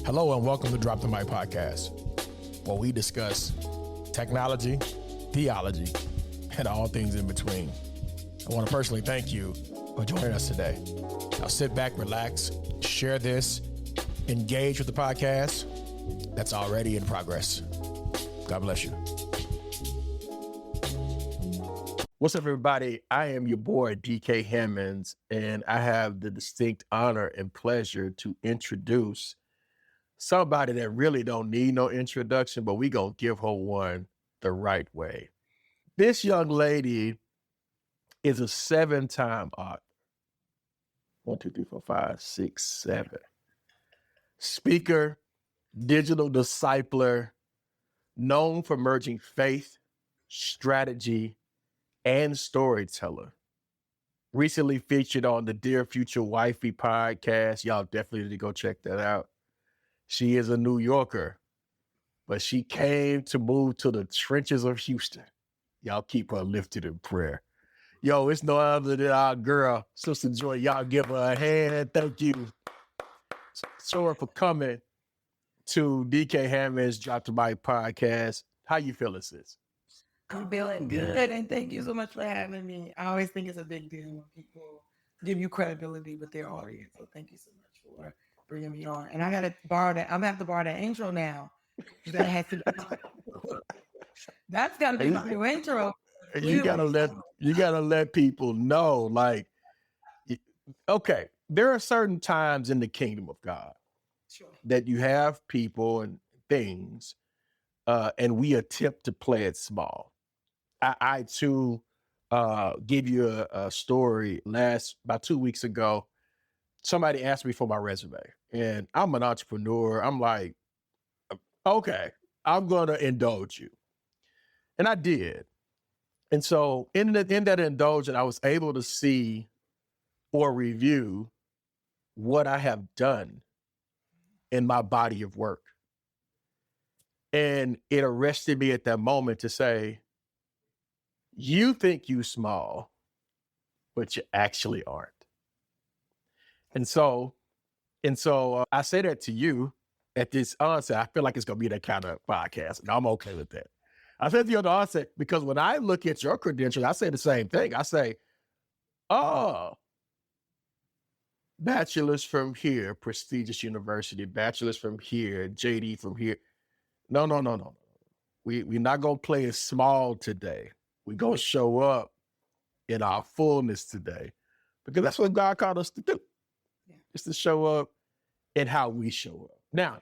Hello and welcome to Drop the Mic Podcast, where we discuss technology, theology, and all things in between. I want to personally thank you for joining us today. Now sit back, relax, share this, engage with the podcast that's already in progress. God bless you. What's up, everybody? I am your boy, DK Hammonds, and I have the distinct honor and pleasure to introduce somebody that really don't need no introduction, but we gonna give her one the right way. This young lady is a 7-time author. 1, 2, 3, 4, 5, 6, 7. Speaker, digital discipler, known for merging faith, strategy, and storyteller. Recently featured on the Dear Future Wifey podcast. Y'all definitely need to go check that out. She is a New Yorker, but she came to move to the trenches of Houston. Y'all keep her lifted in prayer. Yo, it's no other than our girl, Sister Joy. Y'all give her a hand. Thank you, Sora, for coming to DK Hammond's Drop the Mic podcast. How you feeling, sis? I'm feeling good, and thank you so much for having me. I always think it's a big deal when people give you credibility with their audience. So thank you so much for bringing me on. And I gotta borrow that. I'm gonna have to borrow that intro now. That has to. That's gotta be my new intro. You gotta let people know. Like, okay, there are certain times in the kingdom of God that you have people and things, and we attempt to play it small. I too give you a story. About 2 weeks ago, somebody asked me for my resume, and I'm an entrepreneur. I'm like, okay, I'm gonna indulge you, and I did. And so in that indulgence, I was able to see or review what I have done in my body of work, and it arrested me at that moment to say, you think you small, but you actually aren't. And so I say that to you at this onset. I feel like it's going to be that kind of podcast, and I'm okay with that. I said to you at the onset, because when I look at your credentials, I say the same thing. I say, oh, bachelor's from here, prestigious university, bachelor's from here, JD from here. No. We're not going to play it small today. We're going to show up in our fullness today, because that's what God called us to do. Yeah. It's to show up in how we show up. Now,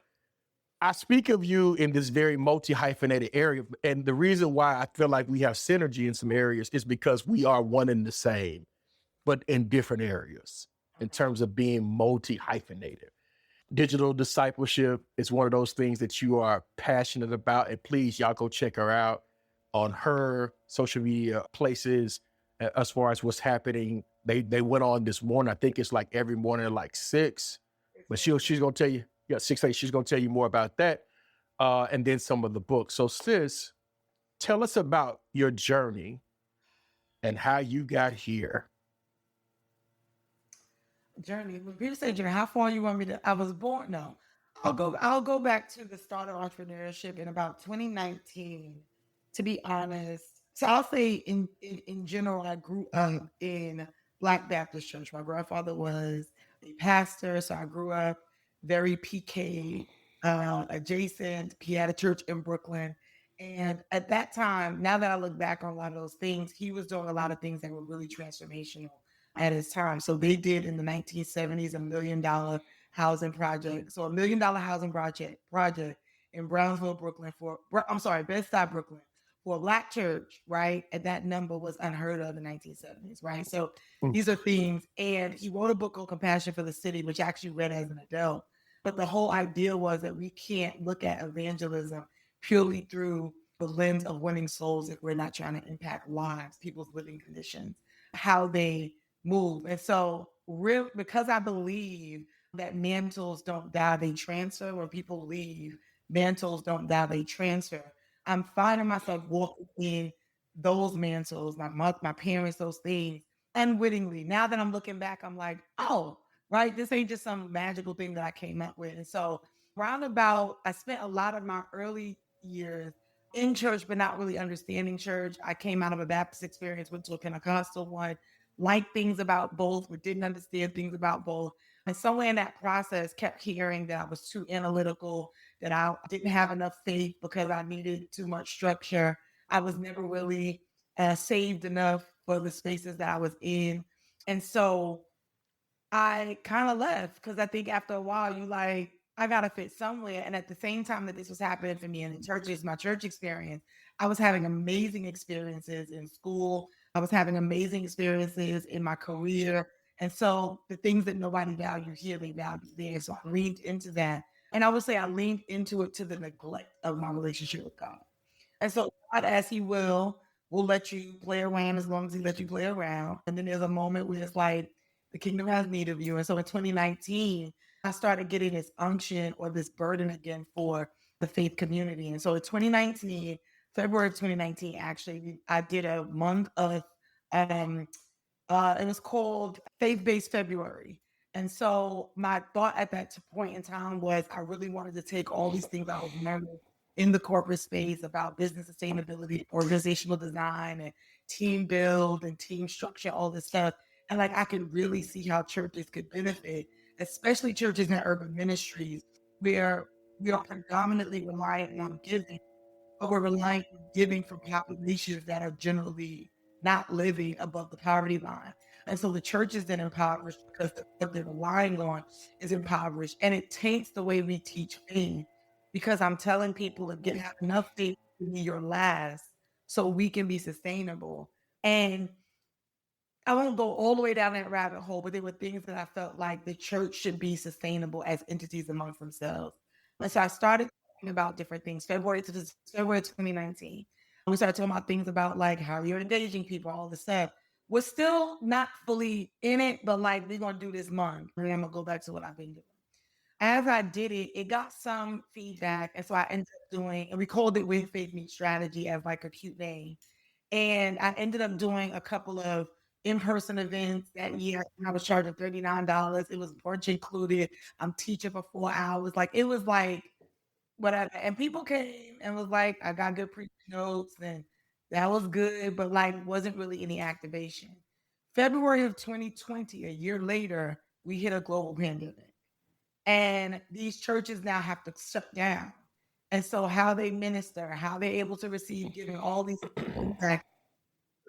I speak of you in this very multi-hyphenated area, and the reason why I feel like we have synergy in some areas is because we are one and the same, but in different areas in terms of being multi-hyphenated. Digital discipleship is one of those things that you are passionate about, and please, y'all go check her out on her social media places as far as what's happening. They went on this morning. I think it's like every morning at like 6, but she's going to tell you, 6, 8, she's going to tell you more about that. And then some of the books. So sis, tell us about your journey and how you got here. Journey. When people say journey, how far you want me to? I was born. No, I'll go back to the start of entrepreneurship in about 2019. To be honest, so I'll say in general, I grew up in Black Baptist church. My grandfather was a pastor, so I grew up very PK adjacent. He had a church in Brooklyn, and at that time, now that I look back on a lot of those things, he was doing a lot of things that were really transformational at his time. So they did in the 1970s $1 million housing project. So $1 million housing project in Brownsville, Brooklyn Bed-Stuy, Brooklyn for a Black church, right? And that number was unheard of in the 1970s, right? So these are themes. And he wrote a book called Compassion for the City, which I actually read as an adult. But the whole idea was that we can't look at evangelism purely through the lens of winning souls if we're not trying to impact lives, people's living conditions, how they move. And so because I believe that mantles don't die, they transfer. When people leave, mantles don't die, they transfer. I'm finding myself walking in those mantles, my parents, those things, unwittingly. Now that I'm looking back, I'm like, oh, right, this ain't just some magical thing that I came up with. And so Roundabout, I spent a lot of my early years in church, but not really understanding church. I came out of a Baptist experience, went to a Pentecostal one, liked things about both, but didn't understand things about both. And somewhere in that process, kept hearing that I was too analytical, that I didn't have enough faith because I needed too much structure. I was never really saved enough for the spaces that I was in. And so I kind of left because I think after a while, you like, I got to fit somewhere. And at the same time that this was happening for me in the churches, my church experience, I was having amazing experiences in school. I was having amazing experiences in my career. And so the things that nobody valued here, they valued there. So I leaned into that. And I would say I leaned into it to the neglect of my relationship with God. And so God, as He will let you play around as long as He lets you play around. And then there's a moment where it's like the kingdom has need of you. And so in 2019, I started getting this unction or this burden again for the faith community. And so in 2019, February of 2019, actually, I did a month of um it was called Faith Based February. And so my thought at that point in time was I really wanted to take all these things I was learning in the corporate space about business sustainability, organizational design, and team build and team structure, all this stuff. And like I could really see how churches could benefit, especially churches and urban ministries, where we are predominantly reliant on giving, but we're relying on giving from populations that are generally not living above the poverty line. And so the church is then impoverished because what they're relying on is impoverished. And it taints the way we teach faith because I'm telling people to get have enough faith to be your last so we can be sustainable. And I won't go all the way down that rabbit hole, but there were things that I felt like the church should be sustainable as entities amongst themselves. And so I started talking about different things. February 2019, we started talking about things about like how you're engaging people, all this stuff. We're still not fully in it, but like we're gonna do this month, and then I'm gonna go back to what I've been doing. As I did it, it got some feedback, and so I ended up doing, and we called it With Faith Meet Strategy as like a cute name. And I ended up doing a couple of in-person events that year. And I was charging $39. It was brunch included. I'm teaching for 4 hours. Like it was like whatever. And people came and was like, I got good preaching notes and that was good, but like wasn't really any activation. February of 2020, a year later, we hit a global pandemic. And these churches now have to shut down. And so how they minister, how they're able to receive giving, all these things.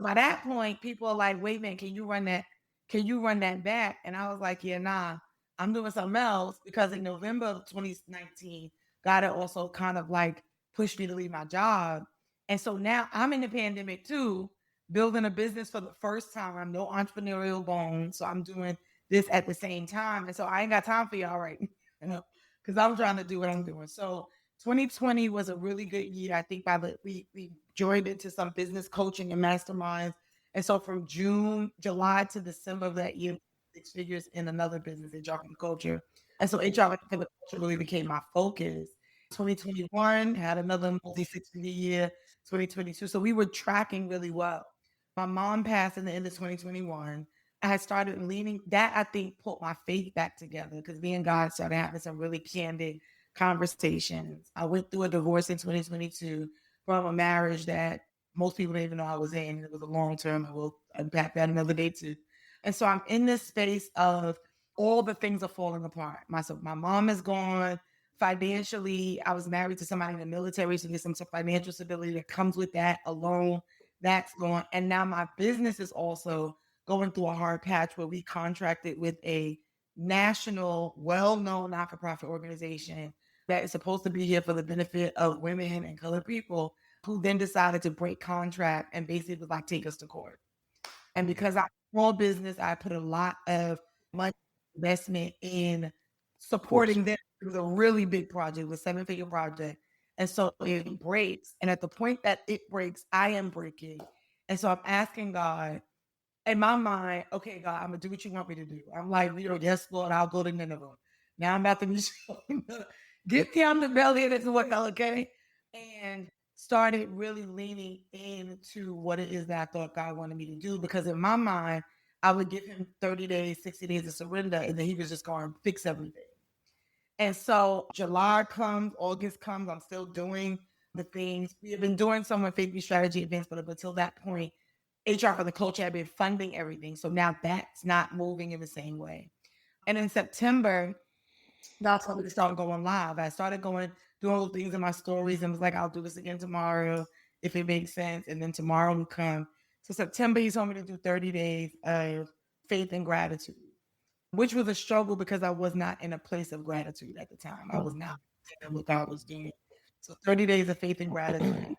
By that point, people are like, wait a minute, can you run that? Can you run that back? And I was like, yeah, nah, I'm doing something else because in November of 2019, God had also kind of like pushed me to leave my job. And so now I'm in the pandemic too, building a business for the first time. I'm no entrepreneurial bone. So I'm doing this at the same time. And so I ain't got time for y'all right now, because I'm trying to do what I'm doing. So 2020 was a really good year. I think we joined into some business coaching and masterminds. And so from July to December of that year, 6 figures in another business, HR for the culture. And so HR for the culture really became my focus. 2021 had another multi 6 figure year, 2022. So we were tracking really well. My mom passed in the end of 2021. I had started leaning that I think put my faith back together because me and God started having some really candid conversations. I went through a divorce in 2022 from a marriage that most people didn't even know I was in. It was a long term. I will unpack that another day too. And so I'm in this space of all the things are falling apart. My mom is gone. Financially, I was married to somebody in the military, so there's some financial stability that comes with that alone. That's gone. And now my business is also going through a hard patch where we contracted with a national, well-known not-for-profit organization that is supposed to be here for the benefit of women and colored people, who then decided to break contract and basically like take us to court. And because I'm a small business, I put a lot of money investment in supporting them. It was a really big project, it was a 7 figure project. And so it breaks. And at the point that it breaks, I am breaking. And so I'm asking God, in my mind, okay, God, I'm gonna do what you want me to do. I'm like, yes, Lord, I'll go to Nineveh. Now I'm about to be showing get down the belly of this well, okay? And started really leaning into what it is that I thought God wanted me to do. Because in my mind, I would give him 30 days, 60 days of surrender, and then he was just going to fix everything. And so July comes, August comes, I'm still doing the things. We have been doing some of faith strategy events, but up until that point, HR for the Culture had been funding everything. So now that's not moving in the same way. And in September, that's when we started going live. I started doing little things in my stories and was like, I'll do this again tomorrow if it makes sense. And then tomorrow will come. So September, he told me to do 30 days of faith and gratitude, which was a struggle because I was not in a place of gratitude at the time. I was not what God was doing. So 30 days of faith and gratitude.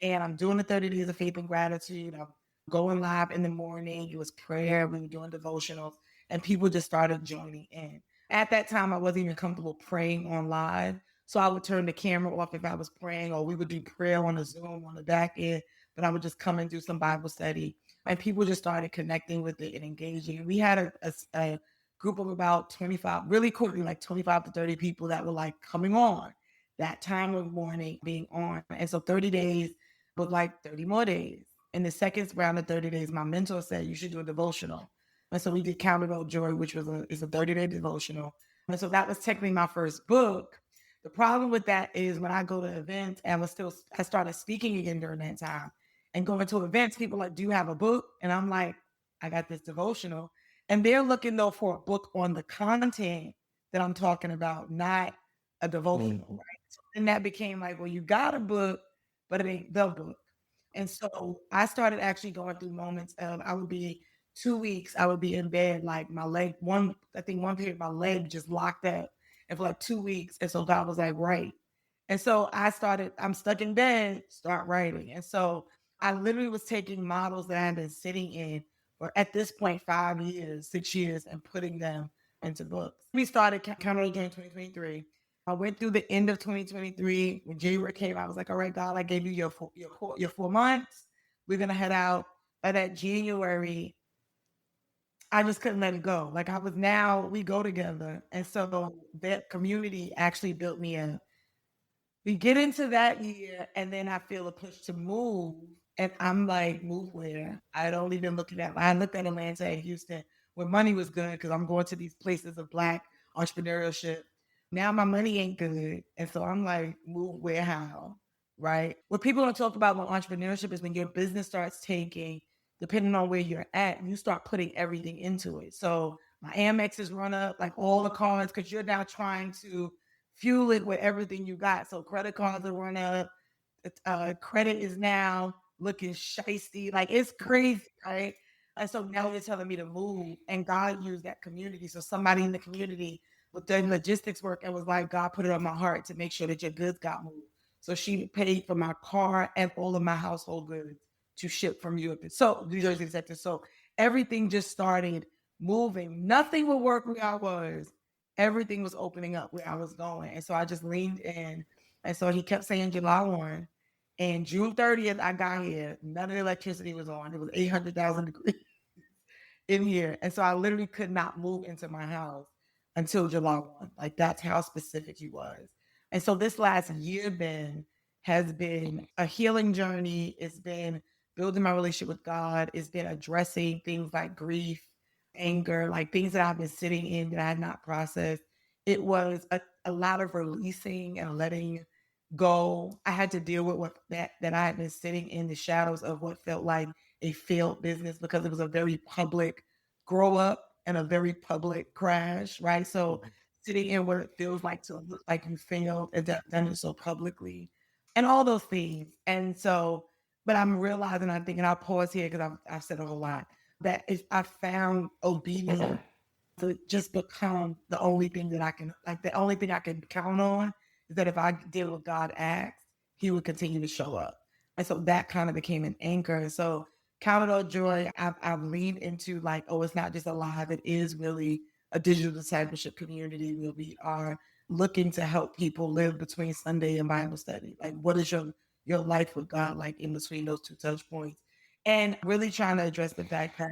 And I'm doing the 30 days of faith and gratitude. I'm going live in the morning. It was prayer. We were doing devotionals, and people just started joining in. At that time, I wasn't even comfortable praying on live. So I would turn the camera off if I was praying, or we would do prayer on the Zoom on the back end, but I would just come and do some Bible study. And people just started connecting with it and engaging. We had a group of about 25, really quickly, like 25 to 30 people that were like coming on that time of morning being on. And so 30 days was like 30 more days. In the second round of 30 days, my mentor said, you should do a devotional. And so we did Counted on Joy, which is a 30-day devotional. And so that was technically my first book. The problem with that is when I go to events, and I started speaking again during that time and going to events, people are like, do you have a book? And I'm like, I got this devotional. And they're looking though for a book on the content that I'm talking about, not a devotional, right? So then that became like, well, you got a book, but it ain't the book. And so I started actually going through moments of I would be 2 weeks, I would be in bed, like my leg, I think one period, my leg just locked up. And for like 2 weeks. And so God was like, right. And so I'm stuck in bed, start writing. And so I literally was taking models that I had been sitting in for at this point 5 years, 6 years, and putting them into books. We started Counter during 2023. I went through the end of 2023. When January came, I was like, all right, God, I gave you your 4 months. We're going to head out. By that January, I just couldn't let it go. Like we go together. And so that community actually built me up. We get into that year, and then I feel a push to move. And I'm like, move where? I'd only been I looked at Atlanta and Houston where money was good because I'm going to these places of Black entrepreneurship. Now my money ain't good. And so I'm like, move where, how? Right? What people don't talk about with entrepreneurship is when your business starts taking, depending on where you're at, you start putting everything into it. So my Amex is run up, like all the cards, because you're now trying to fuel it with everything you got. So credit cards are run up. Credit is now looking shisty. Like it's crazy, right? And so now they're telling me to move, and God used that community. So somebody in the community was doing logistics work and was like, God put it on my heart to make sure that your goods got moved. So she paid for my car and all of my household goods to ship from Europe. So New Jersey sector. So everything just started moving. Nothing would work where I was. Everything was opening up where I was going. And so I just leaned in. And so he kept saying July 1. And June 30th, I got here. None of the electricity was on. It was 800,000 degrees in here. And so I literally could not move into my house until July 1. Like that's how specific he was. And so this last year has been a healing journey. It's been building my relationship with God. It's been addressing things like grief, anger, like things that I've been sitting in that I had not processed. It was a lot of releasing and letting go. I had to deal with that I had been sitting in the shadows of what felt like a failed business because it was a very public grow up and a very public crash, right? So sitting in what it feels like to look like you failed and done it so publicly and all those things. And so, but I'm realizing, I think, and I'll pause here because I've said a whole lot, that if I found obedience to just become the only thing that I can, like the only thing I can count on is that if I did what God asked, he would continue to show up. And so that kind of became an anchor. So Count It All Joy, I've leaned into like, oh, it's not just a live, it is really a digital discipleship community where we are looking to help people live between Sunday and Bible study. Like, what is your life with God like in between those two touch points? And really trying to address the fact that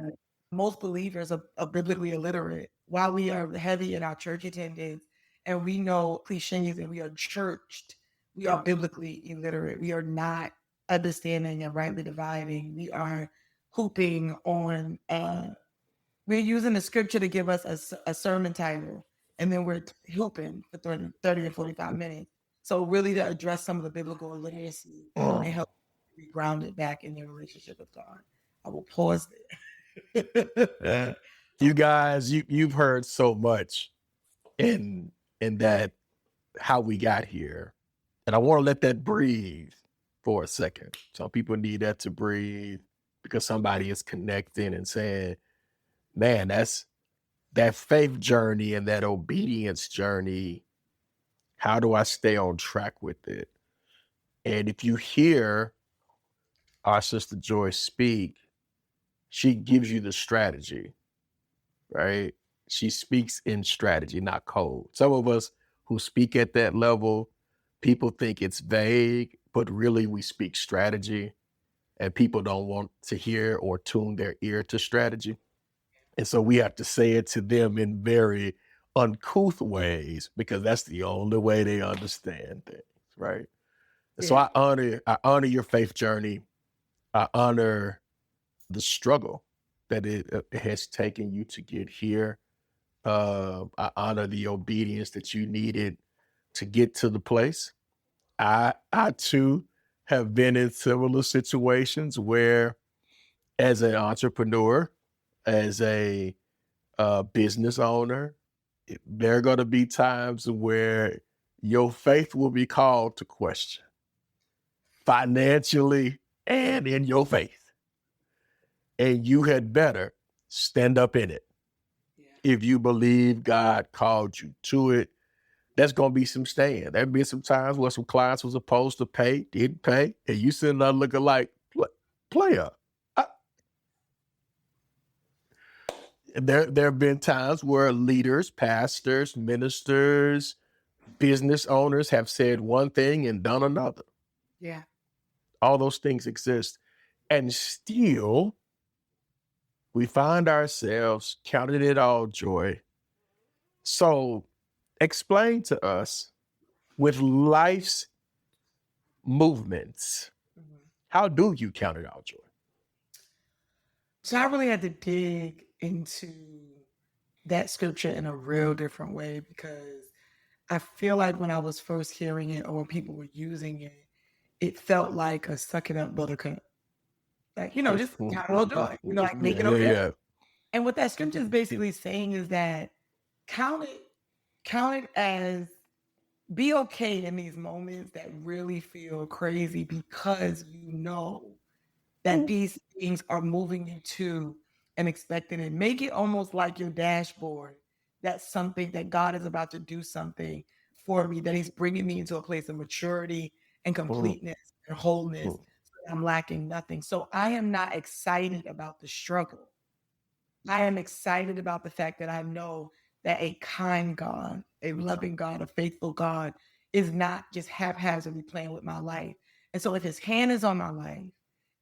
most believers are biblically illiterate. While we are heavy in our church attendance and we know cliches and we are churched, we are biblically illiterate. We are not understanding and rightly dividing. We are hooping on, we're using the scripture to give us a sermon title and then we're helping for 30 or 45 minutes. So really to address some of the biblical illiteracy and help be grounded back in their relationship with God. I will pause there. You guys, you've heard so much in that how we got here. And I want to let that breathe for a second. Some people need that to breathe because somebody is connecting and saying, man, that's that faith journey and that obedience journey. How do I stay on track with it? And if you hear our sister Joy speak, she gives you the strategy, right? She speaks in strategy, not code. Some of us who speak at that level, people think it's vague, but really we speak strategy, and people don't want to hear or tune their ear to strategy. And so we have to say it to them in very uncouth ways because that's the only way they understand things, right? Yeah. So I honor your faith journey. I honor the struggle that it has taken you to get here. I honor the obedience that you needed to get to the place. I too have been in similar situations where, as an entrepreneur, as a business owner, there are going to be times where your faith will be called to question, financially and in your faith. And you had better stand up in it. Yeah. If you believe God called you to it, there's going to be some staying. There'll be some times where some clients was supposed to pay, didn't pay, and you sitting there looking like, player. There have been times where leaders, pastors, ministers, business owners have said one thing and done another. Yeah. All those things exist. And still, we find ourselves counting it all joy. So explain to us, with life's movements, how do you count it all joy? So I really had to dig into that scripture in a real different way because I feel like when I was first hearing it or when people were using it, it felt like a suck it up buttercup. Like, just count it all joy. Like make it okay. Yeah. And what that scripture is basically saying is that count it as be okay in these moments that really feel crazy because you know that these things are moving you to an expected end. Make it almost like your dashboard. That's something that God is about to do something for me, that he's bringing me into a place of maturity and completeness and wholeness. So I'm lacking nothing. So I am not excited about the struggle. I am excited about the fact that I know that a kind God, a loving God, a faithful God is not just haphazardly playing with my life. And so if his hand is on my life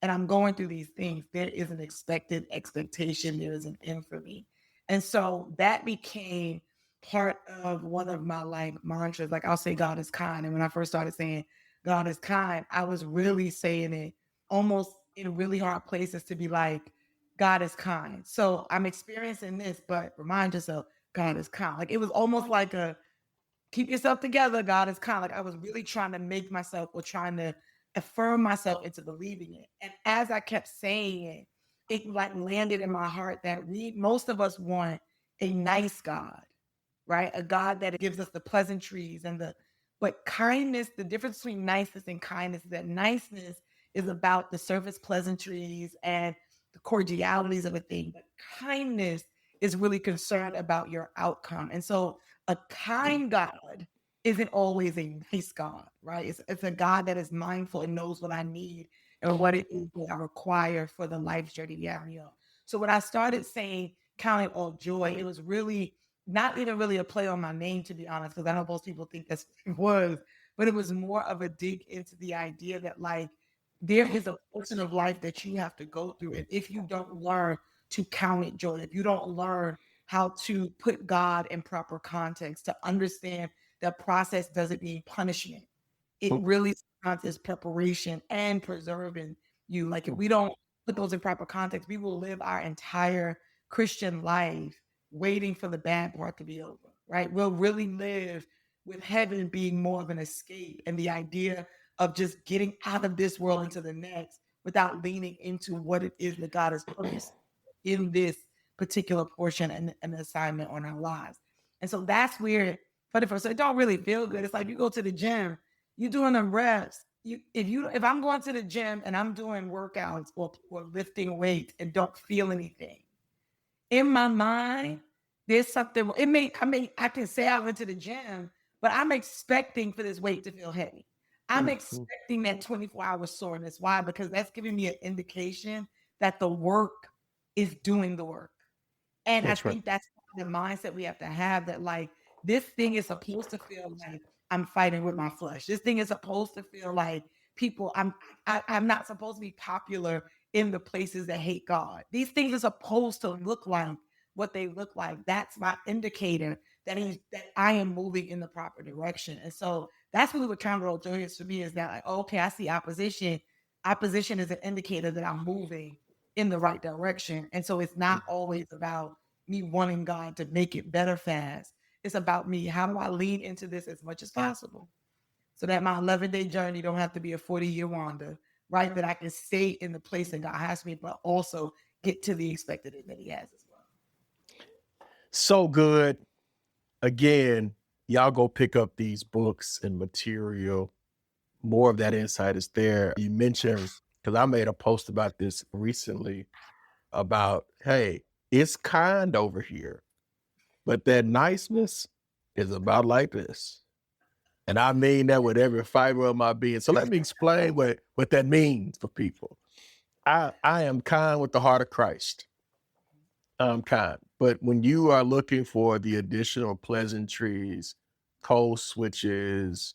and I'm going through these things, there is an expected expectation. There is an end for me. And so that became part of one of my mantras. Like I'll say God is kind. And when I first started saying God is kind, I was really saying it almost in really hard places to be like, God is kind. So I'm experiencing this, but remind yourself, God is kind. Like it was almost like a keep yourself together. God is kind. Like I was really trying to make myself or trying to affirm myself into believing it. And as I kept saying it, it like landed in my heart that most of us want a nice God, right? A God that gives us the pleasantries but kindness, the difference between niceness and kindness is that niceness is about the surface pleasantries and the cordialities of a thing, but kindness is really concerned about your outcome. And so a kind God isn't always a nice God, right? It's a God that is mindful and knows what I need and what it is that I require for the life journey that I'm on. So when I started saying count it all joy, it was really not even really a play on my name, to be honest, because I know most people think that's what it was, but it was more of a dig into the idea that like there is a portion of life that you have to go through. And if you don't learn to count it joy, if you don't learn how to put God in proper context, to understand that process doesn't mean punishment. It really is preparation and preserving you. Like if we don't put those in proper context, we will live our entire Christian life waiting for the bad part to be over. right? We'll really live with heaven being more of an escape and the idea of just getting out of this world into the next without leaning into what it is that God has purposed in this particular portion and an assignment on our lives. And so that's where, for the first, so it don't really feel good. It's like you go to the gym, you doing them reps. If I'm going to the gym and I'm doing workouts or lifting weights and don't feel anything, in my mind, there's something. I can say I went to the gym, but I'm expecting for this weight to feel heavy. I'm expecting that 24-hour soreness. Why? Because that's giving me an indication that the work is doing the work. And I That's right. think that's the mindset we have to have, that like this thing is supposed to feel like I'm fighting with my flesh. This thing is supposed to feel like I'm not supposed to be popular in the places that hate God. These things are supposed to look like what they look like. That's my indicator that I am moving in the proper direction. And so that's really what Counter doing is for me, is that like, okay, I see opposition. Opposition is an indicator that I'm moving in the right direction. And so it's not always about me wanting God to make it better fast. It's about me. How do I lean into this as much as possible so that my 11-day journey don't have to be a 40-year wander, right? That I can stay in the place that God has me, but also get to the expected end that He has as well. So good. Again, y'all go pick up these books and material. More of that insight is there. You mentioned, because I made a post about this recently, about, hey, it's kind over here, but that niceness is about like this. And I mean that with every fiber of my being. So let me explain what that means for people. I am kind with the heart of Christ. I'm kind. But when you are looking for the additional pleasantries, code switches,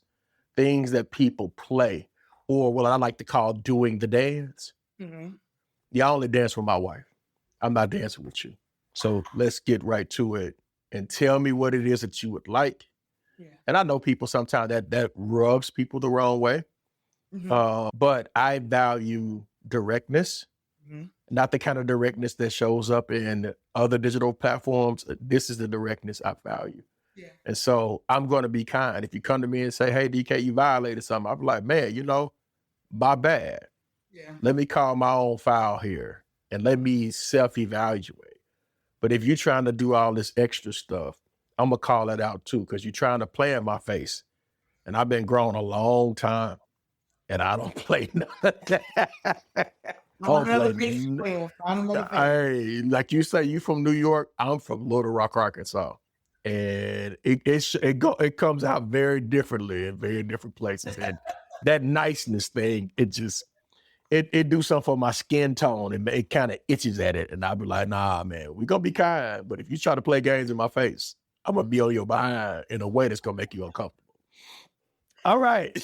things that people play, or what I like to call doing the dance, I only dance with my wife. I'm not dancing with you. So let's get right to it and tell me what it is that you would like. Yeah. And I know people sometimes that rubs people the wrong way. But I value directness, not the kind of directness that shows up in other digital platforms. This is the directness I value. Yeah. And so I'm going to be kind. If you come to me and say, hey, DK, you violated something, I'm like, man, my bad. Yeah. Let me call my own foul here and let me self-evaluate. But if you're trying to do all this extra stuff, I'm going to call it out too, because you're trying to play in my face. And I've been grown a long time, and I don't play none of that. Hey, like you say, you from New York, I'm from Little Rock, Arkansas. And it comes out very differently in very different places. And that niceness thing, it do something for my skin tone, and it kind of itches at it. And I'll be like, nah, man, we gonna be kind. But if you try to play games in my face, I'm gonna be on your behind in a way that's gonna make you uncomfortable. All right.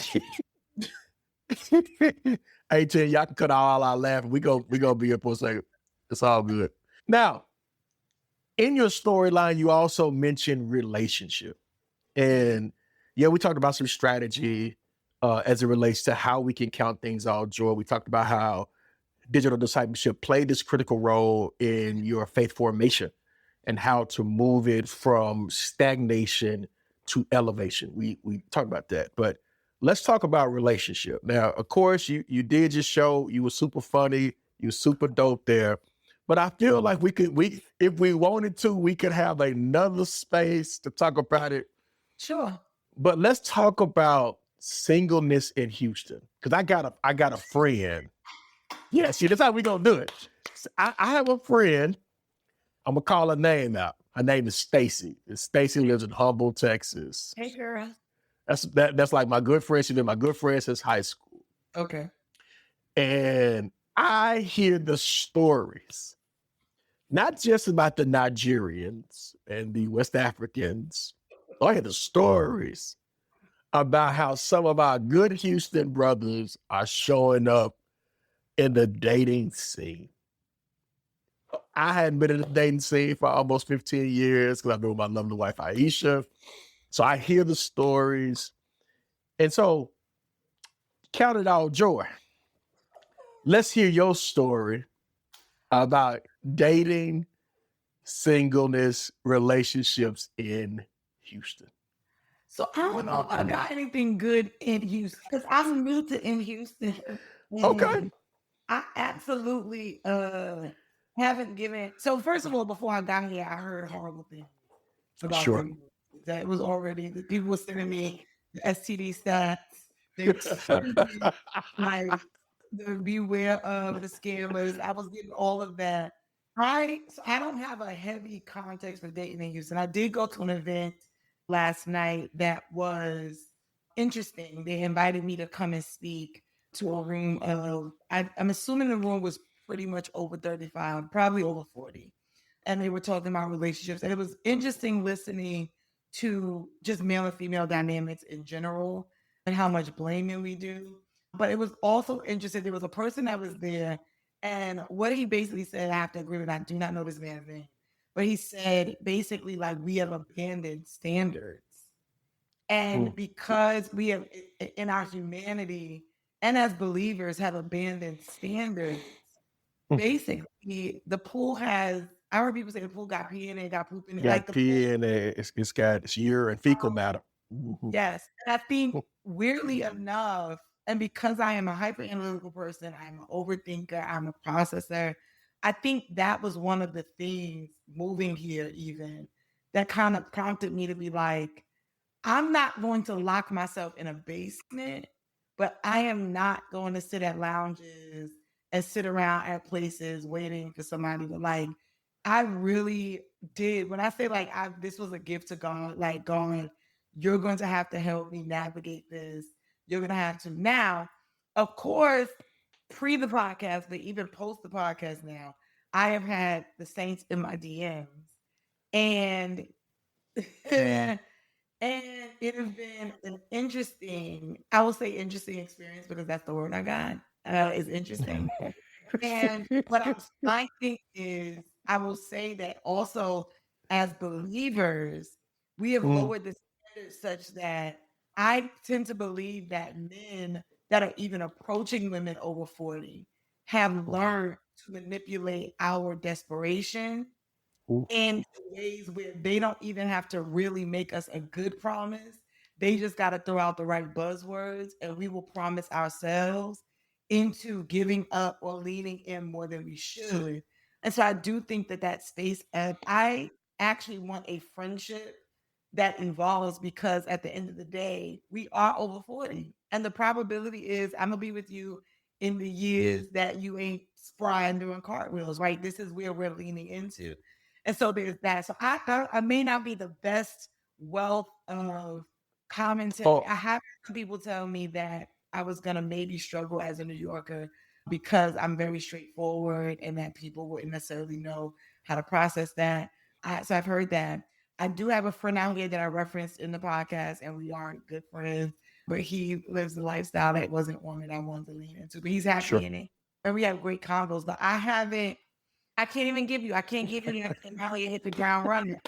Hey, Tim, y'all can cut all our laughing. We gonna be here for a second. It's all good. Now, in your storyline, you also mentioned relationship. And yeah, we talked about some strategy as it relates to how we can count things all joy. We talked about how digital discipleship played this critical role in your faith formation and how to move it from stagnation to elevation. We talked about that, but let's talk about relationship. Now, of course, you did your show. You were super funny. You were super dope there. But I feel like if we wanted to, we could have another space to talk about it. Sure. But let's talk about singleness in Houston, because I got a friend. Yeah, see, that's how we gonna do it. I have a friend. I'm gonna call her name out. Her name is Stacy. Stacy lives in Humble, Texas. Hey, girl. That's like my good friend. She's been my good friend since high school. Okay. And I hear the stories, not just about the Nigerians and the West Africans. I hear the stories about how some of our good Houston brothers are showing up in the dating scene. I hadn't been in the dating scene for almost 15 years because I've been with my lovely wife, Aisha. So I hear the stories. And so, count it all joy. Let's hear your story about dating, singleness, relationships in Houston? So I don't know if I got anything good in Houston because I'm new to in Houston. Okay. And I absolutely haven't given. So first of all, before I got here, I heard horrible things about Sure. them. That it was already the people were sending me the STD stats. They were sending me like the beware of the scammers. I was getting all of that. So I don't have a heavy context for dating in Houston. I did go to an event last night that was interesting. They invited me to come and speak to a room of, I'm assuming the room was pretty much over 35, probably over 40. And they were talking about relationships. And it was interesting listening to just male and female dynamics in general and how much blaming we do. But it was also interesting. There was a person that was there, and what he basically said, I have to agree with, I do not know this man's name, but he said basically like we have abandoned standards. And because we have in our humanity and as believers have abandoned standards, basically the pool has, I heard people say the pool got pee in it, got poop in it. Like Got the pee pool, in it. It's got it's urine and fecal matter. yes. And I think weirdly enough, and because I am a hyper analytical person, I'm an overthinker, I'm a processor. I think that was one of the things moving here, even that kind of prompted me to be like, I'm not going to lock myself in a basement, but I am not going to sit at lounges and sit around at places waiting for somebody to like. I really did. When I say like this was a gift to God, like God, you're going to have to help me navigate this. You're going to have to now, of course, pre the podcast, but even post the podcast now, I have had the saints in my DMs and and it has been an interesting, I will say interesting experience because that's the word I got. Is interesting. And what I'm finding is, I will say that also as believers, we have lowered the standards such that I tend to believe that men that are even approaching women over 40 have learned to manipulate our desperation in ways where they don't even have to really make us a good promise. They just got to throw out the right buzzwords and we will promise ourselves into giving up or leaning in more than we should. And so I do think that that space, and I actually want a friendship that involves, because at the end of the day, we are over 40. And the probability is I'm going to be with you in the years that you ain't spry and doing cartwheels, right? This is where we're leaning into. And so there's that. So I thought I may not be the best wealth of commentary. I have some people tell me that I was gonna maybe struggle as a New Yorker because I'm very straightforward and that people wouldn't necessarily know how to process that. So I've heard that. I do have a friend out here that I referenced in the podcast, and we aren't good friends, but he lives a lifestyle that wasn't one that I wanted to lean into, but he's happy in it. And we have great combos, but I can't even give you. I can't give you that. And how you hit the ground running.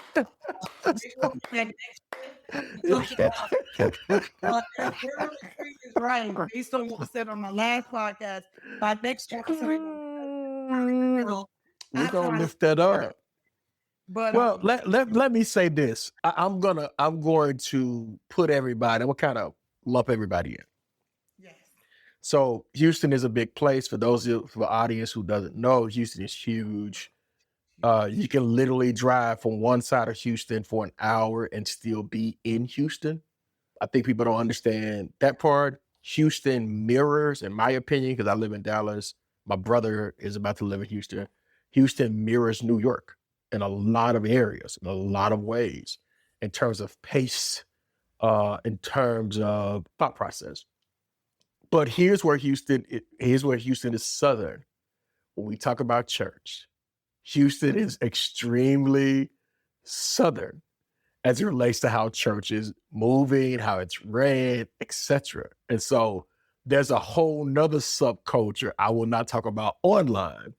Right. Based on what I said on my last podcast, my next episode, we're gonna lift that up. But well, let me say this. I'm going to put everybody. I'm gonna kind of lump everybody in. yes. So Houston is a big place. For those for the audience who doesn't know, Houston is huge. You can literally drive from one side of Houston for an hour and still be in Houston. I think people don't understand that part. Houston mirrors, in my opinion, because I live in Dallas. My brother is about to live in Houston. Houston mirrors New York in a lot of areas, in a lot of ways, in terms of pace, in terms of thought process. But here's where Houston is Southern. When we talk about church, Houston is extremely Southern as it relates to how church is moving, how it's ran, etc. And so there's a whole nother subculture I will not talk about online,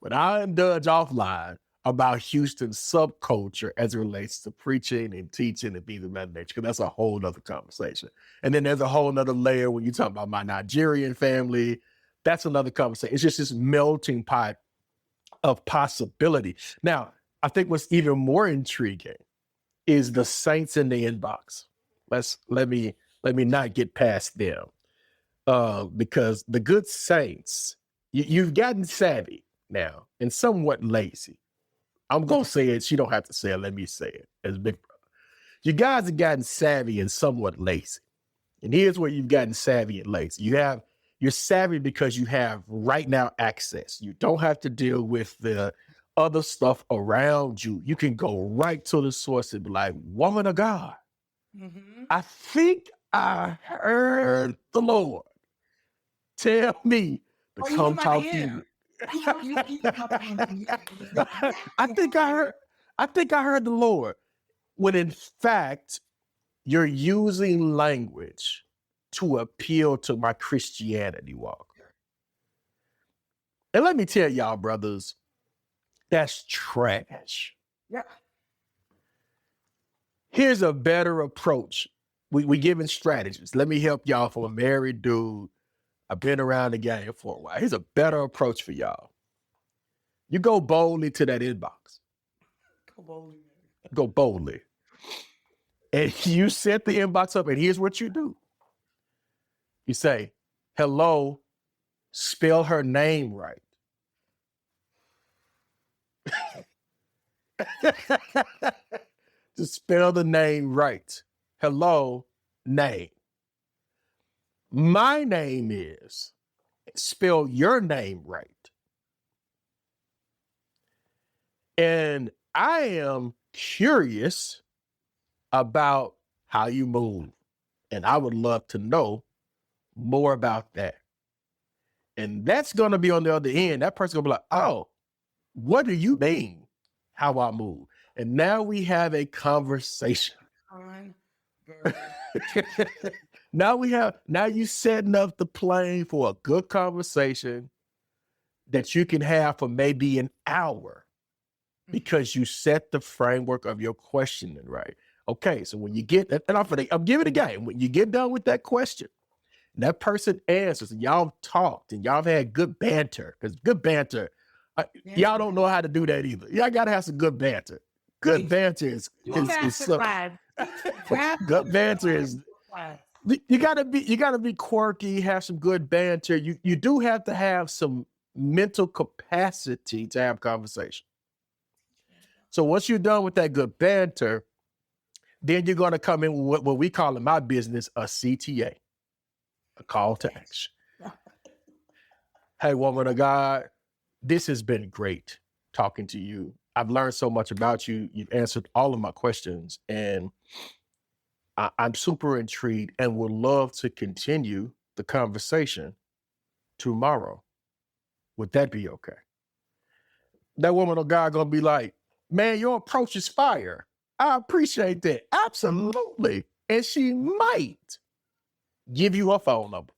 but I indulge offline about Houston's subculture as it relates to preaching and teaching and things of that nature, because that's a whole nother conversation. And then there's a whole nother layer when you talk about my Nigerian family. That's another conversation. It's just this melting pot of possibility. Now, I think what's even more intriguing is the saints in the inbox. Let me not get past them. Because the good saints, you've gotten savvy now and somewhat lazy. I'm gonna say it. You don't have to say it. Let me say it as big brother. You guys have gotten savvy and somewhat lazy. And here's where you've gotten savvy and lazy. You're savvy because you have right now access. You don't have to deal with the other stuff around you. You can go right to the source and be like, woman of God, I think I heard the Lord tell me to come talk to you. I think I heard the Lord. When in fact, you're using language to appeal to my Christianity walk. And let me tell y'all, brothers, that's trash. Yeah. Here's a better approach. We giving strategies. Let me help y'all from a married dude. I've been around the game for a while. Here's a better approach for y'all. You go boldly to that inbox. Go boldly. And you set the inbox up, and here's what you do. You say, hello, spell her name right. To spell the name right. Hello, name. My name is, spell your name right. And I am curious about how you move. And I would love to know more about that. And that's going to be on the other end. That person's going to be like, oh, what do you mean how I move? And now we have a conversation. Now you setting up the plane for a good conversation that you can have for maybe an hour because you set the framework of your questioning right. Okay, so when you get, and I'm giving it a game. When you get done with that question, that person answers, and y'all talked, and y'all have had good banter, because good banter, y'all don't know how to do that either. Y'all got to have some good banter. Good banter is good banter is. You gotta be quirky, have some good banter. You do have to have some mental capacity to have conversation. So once you're done with that good banter, then you're gonna come in with what we call in my business a CTA, a call to action. Hey, woman of God, this has been great talking to you. I've learned so much about you. You've answered all of my questions, and I'm super intrigued and would love to continue the conversation tomorrow. Would that be okay? That woman of God gonna be like, man, your approach is fire. I appreciate that. Absolutely. And she might give you a phone number.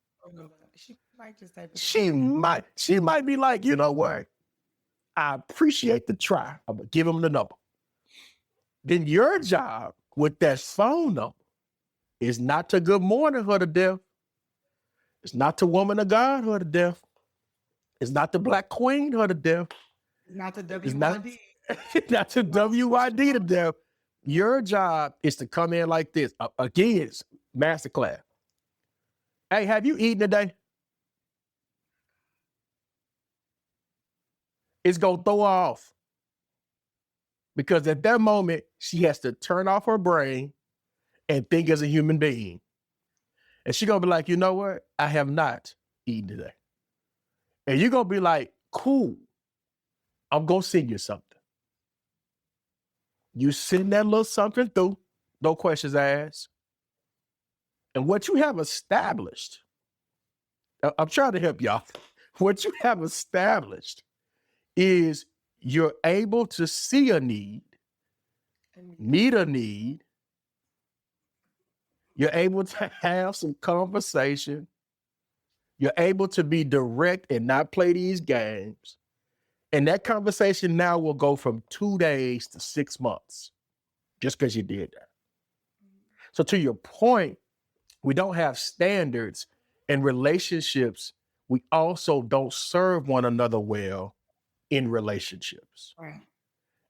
She might just say, she might be like, you know what? I appreciate the try. I'm gonna give him the number. Then your job with that phone number is not to good morning her to death. It's not to woman of God her to death. It's not the black queen her to death. Not the WYD. Not to WYD to death. Your job is to come in like this. Again, it's masterclass. Hey, have you eaten today? It's going to throw her off. Because at that moment, she has to turn off her brain and think as a human being. And she's going to be like, you know what? I have not eaten today. And you're going to be like, cool. I'm going to send you something. You send that little something through, no questions asked. And what you have established, I'm trying to help y'all. What you have established is you're able to see a need, meet a need. You're able to have some conversation. You're able to be direct and not play these games. And that conversation now will go from 2 days to 6 months just because you did that. So to your point, we don't have standards in relationships. We also don't serve one another well in relationships. Right.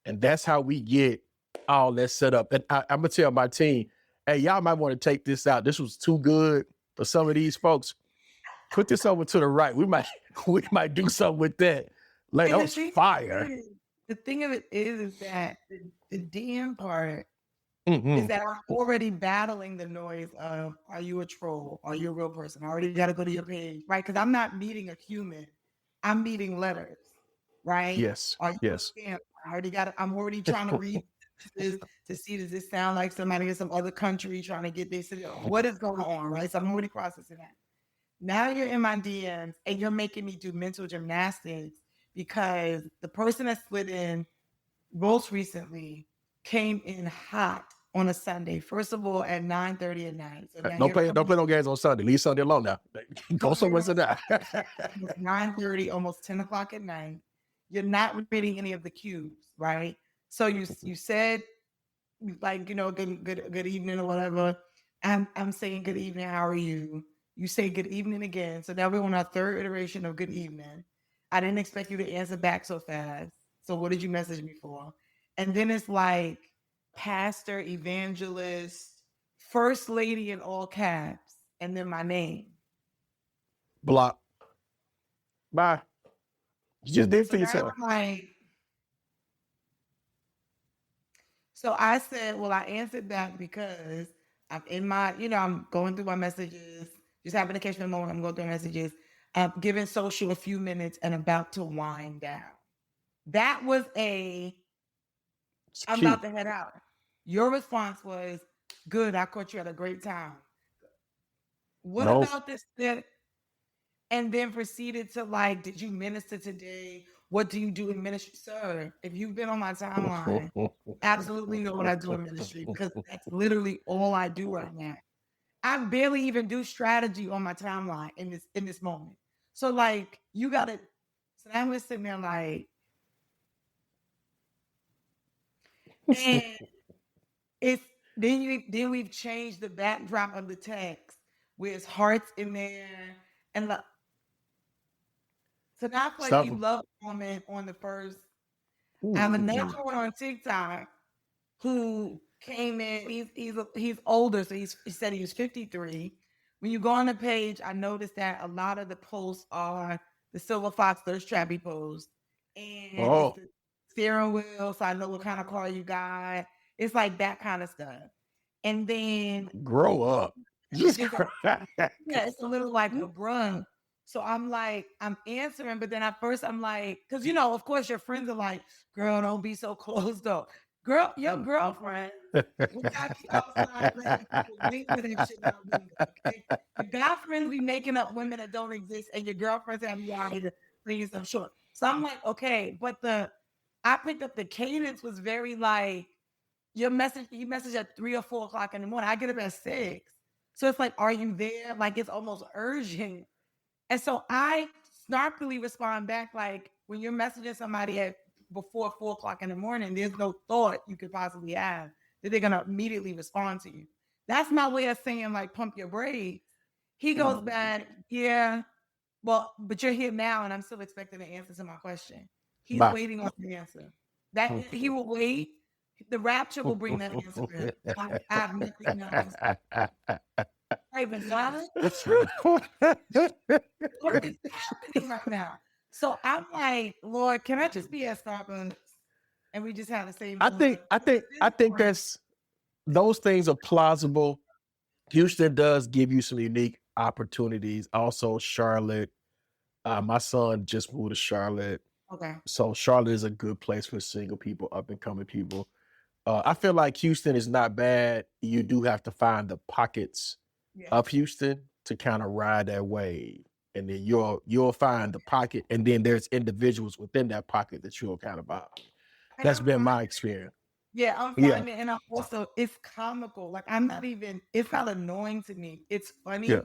And that's how we get all that set up. And I'm gonna tell my team, hey, y'all might want to take this out. This was too good for some of these folks. Put this over to the right. We might do something with that. Like that was fire. The thing of it is that the DM part Mm-hmm. is that I'm already battling the noise of, are you a troll? Are you a real person? I already got to go to your page, right? Because I'm not meeting a human. I'm meeting letters, right? Yes. Are you Yes. a scam? I'm already trying to read this to see, does this sound like somebody in some other country trying to get this? What is going on, right? So I'm already processing that. Now you're in my DMs and you're making me do mental gymnastics because the person that slid in most recently came in hot on a Sunday. First of all, at 9:30 at night. So don't play no games on Sunday. Leave Sunday alone now. Go somewhere Sunday. 9:30, almost 10 o'clock at night. You're not reading any of the cues, right? So you said, like, good evening or whatever. I'm saying good evening. How are you? You say good evening again. So now we're on our third iteration of good evening. I didn't expect you to answer back so fast. So what did you message me for? And then it's like pastor, evangelist, first lady in all caps, and then my name. Block. Bye. You just did for yourself. So I said, well, I answered that because I'm in my, I'm going through my messages, just having a occasional moment. I'm going through messages. I'm giving social a few minutes and about to wind down. That was I'm about to head out. Your response was, good, I caught you at a great time. What about this? And then proceeded to like, did you minister today? What do you do in ministry? Sir, if you've been on my timeline, absolutely know what I do in ministry because that's literally all I do right now. I barely even do strategy on my timeline in this moment. So like you gotta, so I'm just sitting there like, and then we've changed the backdrop of the text where it's hearts in there and like, so now I feel like you love comment on the first. I have another one on TikTok who came in. He's older, so he said he was 53. When you go on the page, I noticed that a lot of the posts are the Silver Fox Thirst Trappy post, and it's the steering wheel, so I know what kind of car you got. It's like that kind of stuff. And then grow up. It's a little like a bruh. So I'm like, I'm answering, but then at first I'm like, because of course your friends are like, girl, don't be so closed up. Girl, your girlfriend, we got you outside letting people wink with that shit out window, okay? Your guy friends be making up women that don't exist, and your girlfriends have you out here to bring some short. So I'm like, okay, but I picked up the cadence was very like, you message at 3 or 4 o'clock in the morning. I get up at 6. So it's like, are you there? Like it's almost urgent. And so I snarkily respond back like, when you're messaging somebody at before 4 o'clock in the morning, there's no thought you could possibly have that they're gonna immediately respond to you. That's my way of saying like, pump your brakes. He goes back, yeah, well, but you're here now, and I'm still expecting an answer to my question. He's waiting on the answer. That he will wait. The rapture will bring that answer. I have nothing else. Right, but what is happening right now? So I'm like, Lord, can I just be at Starbucks and we just have the same? I think that's those things are plausible. Houston does give you some unique opportunities. Also, Charlotte. My son just moved to Charlotte. Okay. So Charlotte is a good place for single people, up and coming people. I feel like Houston is not bad. You do have to find the pockets of Houston to kind of ride that wave. And then you'll find the pocket, and then there's individuals within that pocket that you'll kind of buy. That's been my experience. Yeah, I'm finding it, and I'm also, it's comical. Like I'm not even, it's not annoying to me. It's funny. Yeah.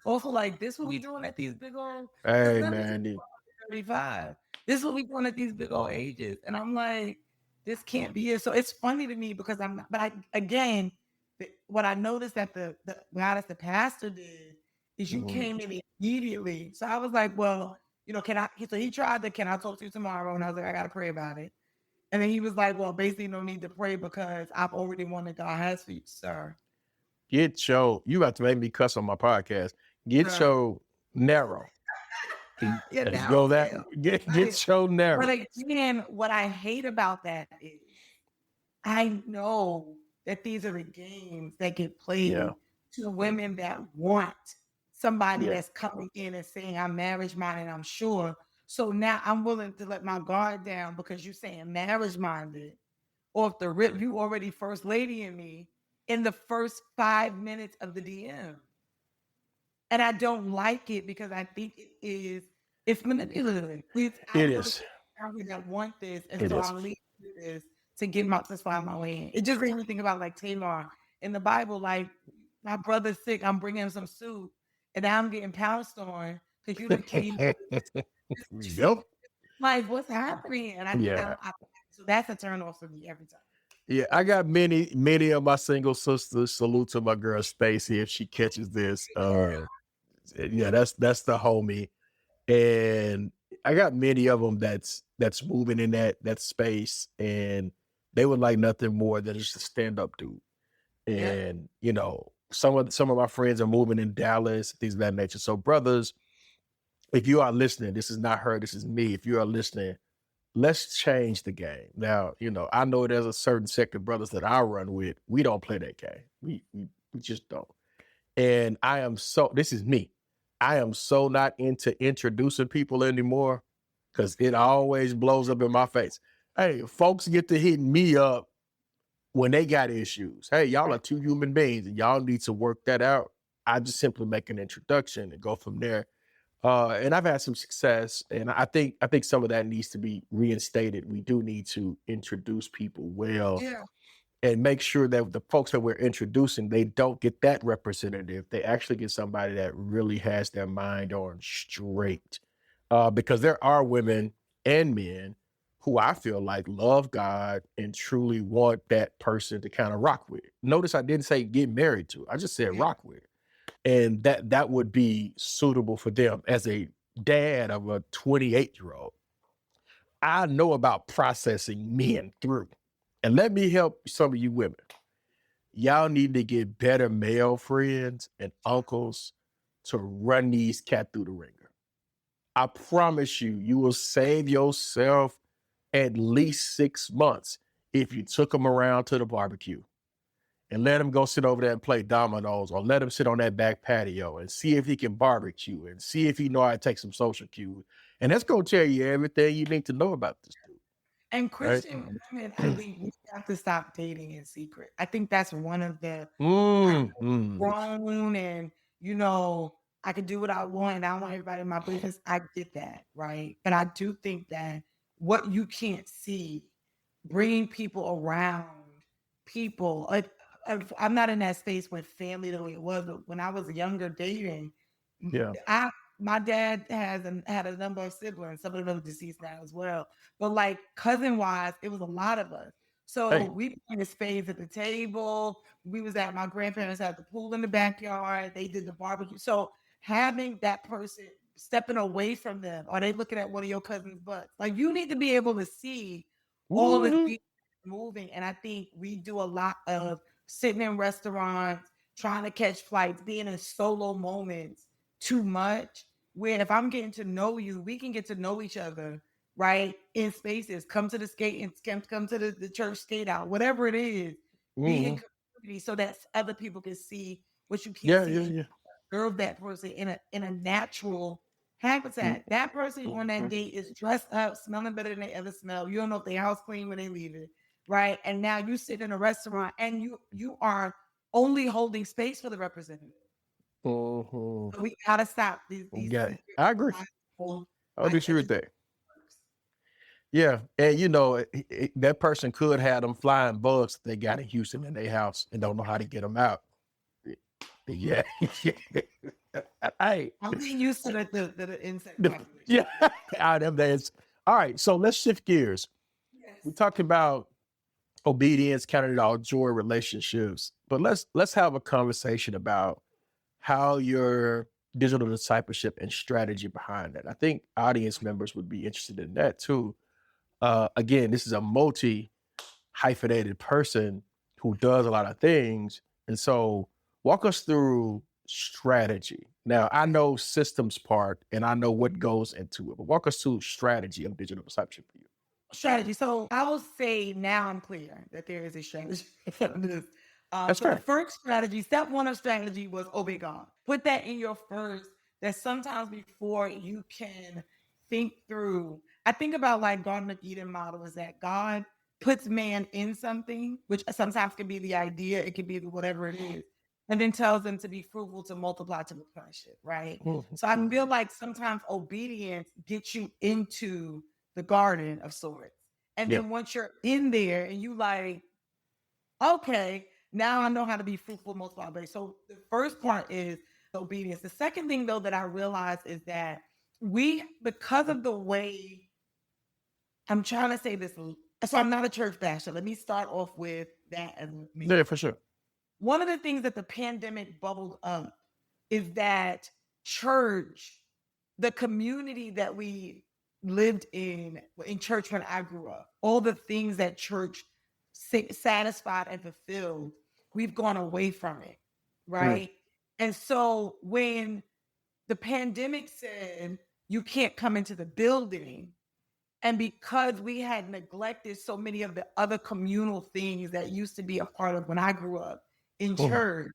Also, like this what we doing at these big old 35. This is what we doing at these big old ages. And I'm like, this can't be it. So it's funny to me because what I noticed that the guy that's the pastor did is you came in immediately. So I was like, well, can I? So he tried can I talk to you tomorrow? And I was like, I gotta pray about it. And then he was like, well, basically no need to pray because I've already won what God has for you, sir. You about to make me cuss on my podcast. Get your narrow. Yeah, Let's now, go that yeah. get your narrow. But again, what I hate about that is I know that these are the games that get played to women that want somebody that's coming in and saying, I'm marriage minded, I'm sure. So now I'm willing to let my guard down because you're saying marriage minded. Or if the rip, you already first lady in me in the first 5 minutes of the DM. And I don't like it because I think it's manipulative. It is. That want this, and so I'm leading this to get to slide my way in. It just made me think about like Tamar in the Bible, like my brother's sick, I'm bringing him some soup, and now I'm getting pounced on because you didn't came. Yep. Like what's happening? And so that's a turn off for me every time. Yeah, I got many of my single sisters. Salute to my girl Stacy if she catches this. Yeah, that's the homie, and I got many of them that's moving in that space, and they would like nothing more than just a stand up dude. And you know, some of my friends are moving in Dallas, things of that nature. So, brothers, if you are listening, this is not her, this is me. If you are listening, let's change the game. Now, you know, I know there's a certain sect of brothers that I run with. We don't play that game. We just don't. And this is me. I am so not into introducing people anymore because it always blows up in my face. Hey, folks get to hitting me up when they got issues. Hey, y'all are two human beings and y'all need to work that out. I just simply make an introduction and go from there. And I've had some success, and I think some of that needs to be reinstated. We do need to introduce people well and make sure that the folks that we're introducing, they don't get that representative. They actually get somebody that really has their mind on straight. Because there are women and men who I feel like love God and truly want that person to kind of rock with. Notice I didn't say get married to. I just said rock with. And that would be suitable for them. As a dad of a 28-year-old, I know about processing men through. And let me help some of you women. Y'all need to get better male friends and uncles to run these cat through the ringer. I promise you, you will save yourself at least 6 months if you took them around to the barbecue and let him go sit over there and play dominoes, or let him sit on that back patio and see if he can barbecue and see if he know how to take some social cues. And that's going to tell you everything you need to know about this dude. And Christian women, I think we have to stop dating in secret. I think that's one of the grown and, you know, I can do what I want and I want everybody in my business. I get that, right? But I do think that what you can't see, bringing people around people, like I'm not in that space with family the way it was, but when I was younger dating, my dad had a number of siblings. Some of them are deceased now as well. But like cousin wise, it was a lot of us. So we played spades at the table. We was at my grandparents had the pool in the backyard. They did the barbecue. So having that person stepping away from them, or they looking at one of your cousins' butts, like you need to be able to see all the people moving. And I think we do a lot of sitting in restaurants, trying to catch flights, being in solo moments too much. Where if I'm getting to know you, we can get to know each other, right? In spaces. Come to the skate and come to the church skate out, whatever it is. Be in community so that other people can see what you can't see. Serve that person in a natural habitat. That person on that date is dressed up, smelling better than they ever smell. You don't know if their house clean when they leave it, right? And now you sit in a restaurant and you are only holding space for the representative. So we gotta stop these. I agree. I'll be sure with that. Yeah, and you know that person could have them flying bugs that they got in Houston in their house and don't know how to get them out. Yeah, I'm getting used to the insect population. Yeah, out of days. All right, so let's shift gears. We talked about obedience, counting it all joy, relationships, but let's have a conversation about how your digital discipleship and strategy behind that. I think audience members would be interested in that too. Again, this is a multi hyphenated person who does a lot of things. And so walk us through strategy. Now, I know systems part and I know what goes into it, but walk us through strategy of digital perception for you. Strategy. So I will say now I'm clear that there is a strategy for this. That's So the fair. first strategy, step one of strategy was obey God. Put that in your first, that sometimes before you can think through, I think about like Garden of Eden model is that God puts man in something, which sometimes can be the idea, it can be whatever it is, and then tells them to be fruitful, to multiply, to replenish it, right? So I feel like sometimes obedience gets you into the garden of sorts. And Yeah. then once you're in there and you like, okay, now I know how to be fruitful, multiply. So the first part is obedience. The second thing though that I realized is that because of the way I'm trying to say this, so I'm not a church basher. Let me start off with that as me. Yeah, for sure. One of the things that the pandemic bubbled up is that church, the community that we lived in church when I grew up, all the things that church satisfied and fulfilled, we've gone away from it, right? And so when the pandemic said you can't come into the building, and because we had neglected so many of the other communal things that used to be a part of when I grew up in church,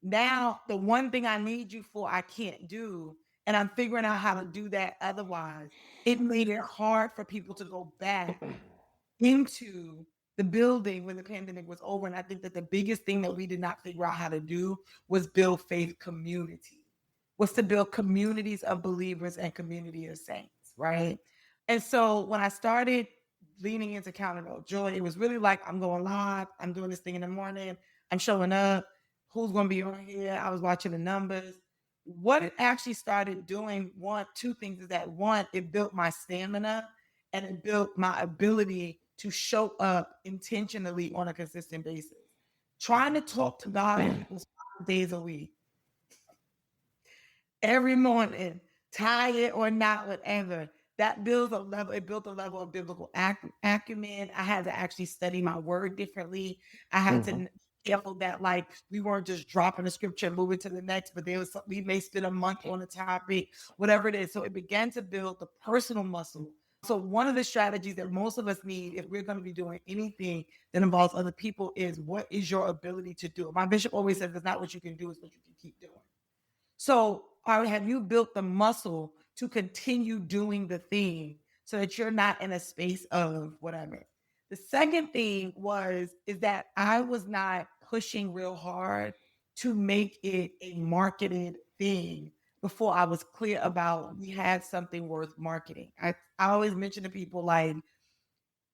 now the one thing I need you for, I can't do. And I'm figuring out how to do that otherwise. It made it hard for people to go back into the building when the pandemic was over. And I think that the biggest thing that we did not figure out how to do was build faith community, was to build communities of believers and community of saints, right? And so when I started leaning into Counter Joy, it was really like, I'm going live, I'm doing this thing in the morning, I'm showing up, who's going to be on here? I was watching the numbers. What it actually started doing, two things is that one, it built my stamina and it built my ability to show up intentionally on a consistent basis. Trying to talk to God 5 days a week, every morning, tired or not, whatever. That builds a level. It built a level of biblical acumen. I had to actually study my word differently. I had to be careful that like we weren't just dropping the scripture and moving to the next, but we may spend a month on a topic, whatever it is. So it began to build the personal muscle. So one of the strategies that most of us need if we're going to be doing anything that involves other people is what is your ability to do? My bishop always says it's not what you can do, it's what you can keep doing. So have you built the muscle to continue doing the thing so that you're not in a space of whatever? The second thing is that I was not pushing real hard to make it a marketed thing before I was clear about we had something worth marketing. I always mention to people like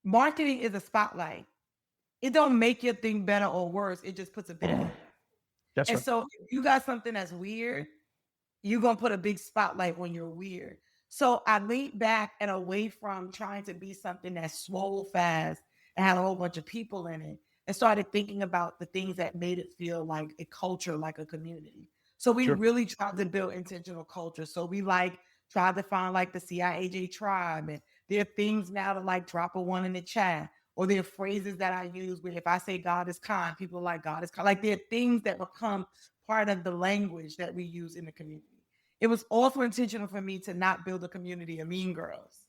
marketing is a spotlight. It don't make your thing better or worse. It just puts a bit. That's And right. so if you got something that's weird, you're going to put a big spotlight when you're weird. So I leaned back and away from trying to be something that swole fast and had a whole bunch of people in it and started thinking about the things that made it feel like a culture, like a community. So we really tried to build intentional culture. So we like tried to find like the CIAJ tribe. And there are things now to like drop a one in the chat. Or there are phrases that I use where if I say God is kind, people are like God is kind. Like there are things that become part of the language that we use in the community. It was also intentional for me to not build a community of mean girls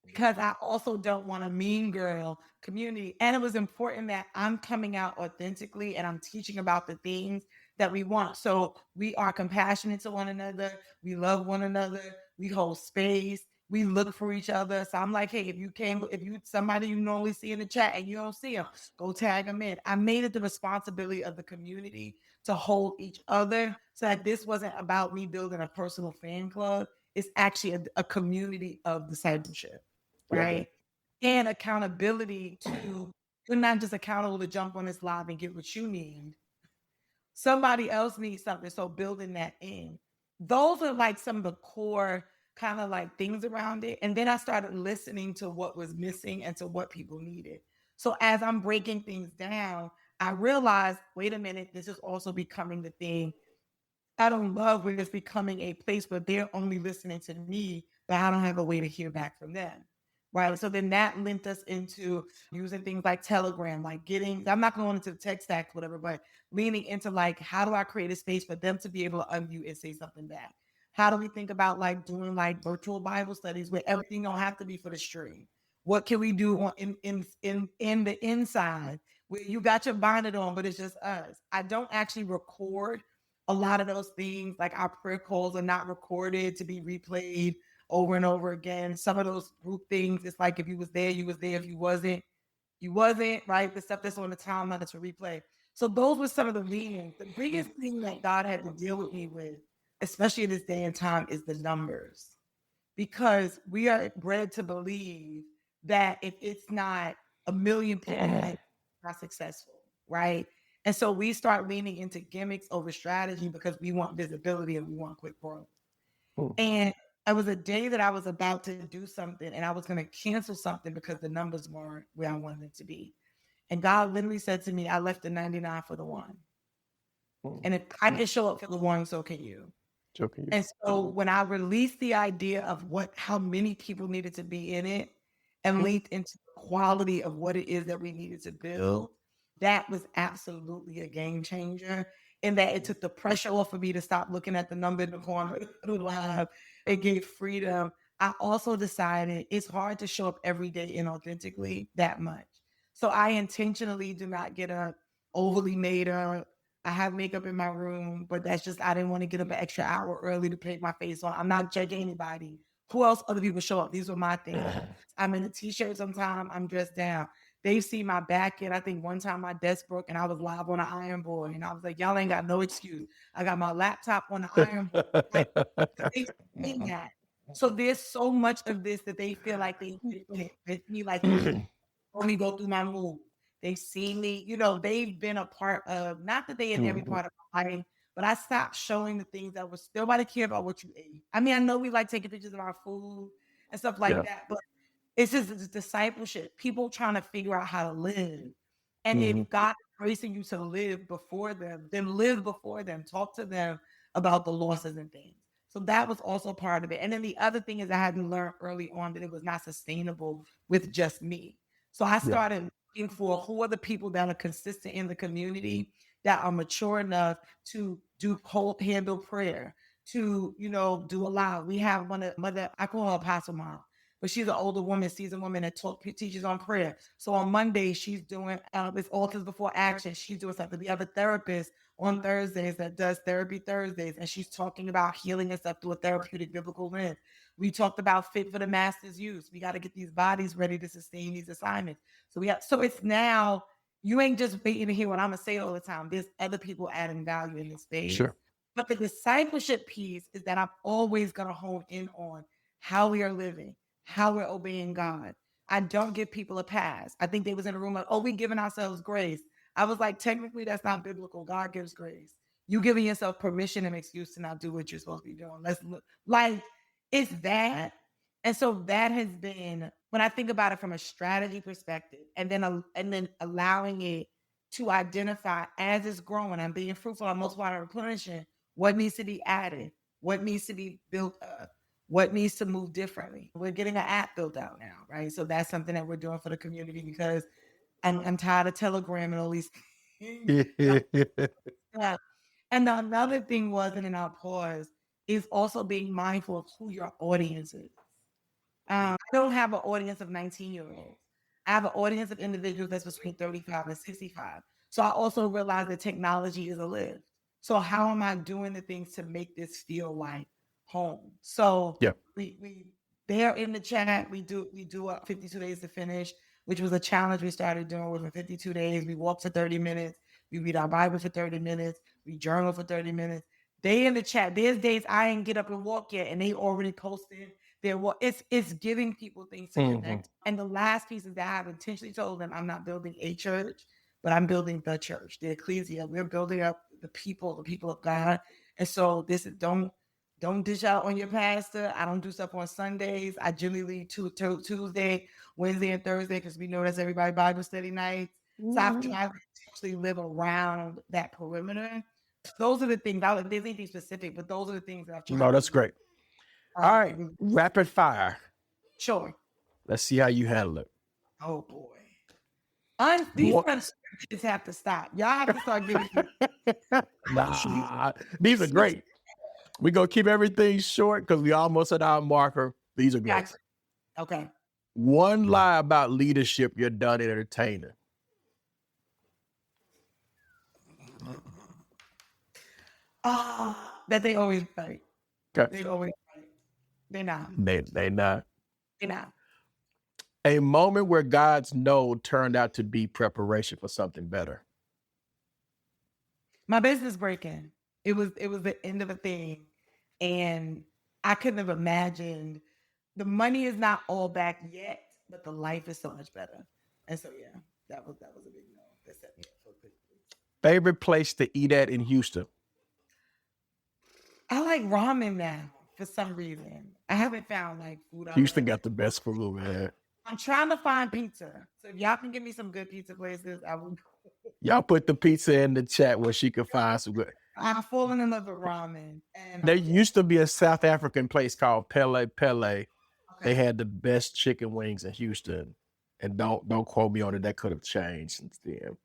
because I also don't want a mean girl community. And it was important that I'm coming out authentically and I'm teaching about the things that we want. So we are compassionate to one another. We love one another. We hold space. We look for each other. So I'm like, hey, if you somebody you normally see in the chat and you don't see them, go tag them in. I made it the responsibility of the community to hold each other so that this wasn't about me building a personal fan club. It's actually a community of discipleship, right? And accountability to, you're not just accountable to jump on this live and get what you need. Somebody else needs something. So building that in. Those are like some of the core kind of like things around it. And then I started listening to what was missing and to what people needed. So as I'm breaking things down, I realized, wait a minute, this is also becoming the thing I don't love when it's becoming a place where they're only listening to me but I don't have a way to hear back from them. Right. So then that linked us into using things like Telegram, like I'm not going into the tech stack, whatever, but leaning into like, how do I create a space for them to be able to unmute and say something back? How do we think about like doing like virtual Bible studies where everything don't have to be for the stream? What can we do in the inside where you got your bonnet on, but it's just us? I don't actually record a lot of those things. Like our prayer calls are not recorded to be replayed over and over again. Some of those group things, it's like if you was there, you was there. If you wasn't, you wasn't, right? The stuff that's on the timeline that's a replay. So those were some of the reasons. The biggest thing that God had to deal with me with, especially in this day and time, is the numbers. Because we are bred to believe that if it's not a million people, it's not successful, right? And so we start leaning into gimmicks over strategy because we want visibility and we want quick growth. And it was a day that I was about to do something and I was going to cancel something because the numbers weren't where I wanted it to be. And God literally said to me, I left the 99 for the one. And if I can show up for the one, so can you. And so when I released the idea of how many people needed to be in it and linked into the quality of what it is that we needed to build, that was absolutely a game changer in that it took the pressure off of me to stop looking at the number in the corner. It gave freedom. I also decided it's hard to show up every day inauthentically that much. So I intentionally do not get up overly made up. I have makeup in my room, but that's just, I didn't want to get up an extra hour early to paint my face on. I'm not judging anybody. Who else other people show up? These were my things. I'm in a t-shirt sometimes, I'm dressed down. They see my back end. I think one time my desk broke and I was live on an iron board. And I was like, y'all ain't got no excuse. I got my laptop on the iron board. Like, they see that. So there's so much of this that they feel like they fit me, like only go through my move. They've seen me, they've been a part of, not that they in every part of my life, but I stopped showing the things that was still nobody care about what you ate. I mean, I know we like taking pictures of our food and stuff like that, but it's just this discipleship, people trying to figure out how to live. And if God is gracing you to live before them, then live before them. Talk to them about the losses and things. So that was also part of it. And then the other thing is I had to learn early on that it was not sustainable with just me. So I started looking for who are the people that are consistent in the community that are mature enough to do handle prayer, to, do a lot. We have one of mother, I call her Apostle Mom, but she's an older woman, seasoned woman that teaches on prayer. So on Monday, she's doing this altars before action. She's doing something. We have a therapist on Thursdays that does therapy Thursdays, and she's talking about healing and stuff through a therapeutic biblical lens. We talked about fit for the master's use. We got to get these bodies ready to sustain these assignments. So it's now, you ain't just waiting to hear what I'm gonna say all the time. There's other people adding value in this space. Sure. But the discipleship piece is that I'm always gonna hone in on how we are living, how we're obeying God. I don't give people a pass. I think they was in a room like, oh, we giving ourselves grace. I was like, technically, that's not biblical. God gives grace. You giving yourself permission and excuse to not do what you're supposed to be doing. Let's look like it's that. And so that has been, when I think about it from a strategy perspective, and then allowing it to identify as it's growing, I'm being fruitful, I'm multiplying and replenishing, what needs to be added, what needs to be built up, what needs to move differently. We're getting an app built out now, right? So that's something that we're doing for the community because I'm tired of Telegram and all these things. Yeah. And another thing was, and then I'll pause, is also being mindful of who your audience is. I don't have an audience of 19-year-olds. I have an audience of individuals that's between 35 and 65. So I also realize that technology is a lift. So how am I doing the things to make this feel like home? So we there in the chat, we do a 52 days to finish, which was a challenge we started doing within 52 days. We walk for 30 minutes. We read our Bible for 30 minutes. We journal for 30 minutes. They in the chat, there's days I ain't get up and walk yet, and they already posted it's giving people things to connect. And the last piece is that I have intentionally told them I'm not building a church, but I'm building the church, the ecclesia. We're building up the people of God. And so this is don't dish out on your pastor. I don't do stuff on Sundays. I generally leave Tuesday, Wednesday, and Thursday because we know that's everybody Bible study nights. So I've tried to actually live around that perimeter. Those are the things. There's anything specific, but those are the things that I've tried. No, that's great. All right, rapid fire. Sure. Let's see how you handle it. Oh boy. These unscripted have to stop. Y'all have to start giving me. Nah, these are great. We're going to keep everything short because we almost at our marker. These are great. Gotcha. Okay. One lie about leadership you're done entertaining. That they always right. Okay. They always right. They're not. They not. They're not. A moment where God's no turned out to be preparation for something better. My business breaking. It was the end of a thing. And I couldn't have imagined the money is not all back yet, but the life is so much better. And so yeah, that was a big no. That set me up for a good place. Favorite place to eat at in Houston? I like ramen now for some reason. I haven't found like food. Houston got the best food, man. I'm trying to find pizza. So if y'all can give me some good pizza places, I will. Y'all put the pizza in the chat where she could find some good. I'm falling in love with ramen. And there used to be a South African place called Pele Pele. Okay. They had the best chicken wings in Houston. And don't quote me on it. That could have changed since then.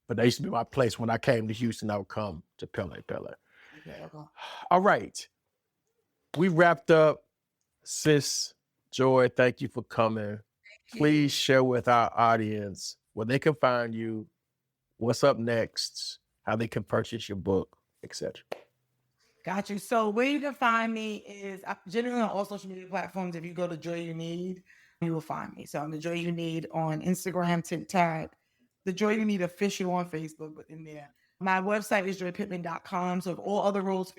But that used to be my place. When I came to Houston, I would come to Pele Pele. Okay. All right. We wrapped up. Sis Joy, thank you for coming. Please share with our audience where they can find you, what's up next, how they can purchase your book, etc. Got you. So where you can find me is generally on all social media platforms. If you go to Joy You Need, you will find me. So I'm the Joy You Need on Instagram, TikTok, the Joy You Need official on Facebook, but in there. My website is joypittman.com. So if all other roles.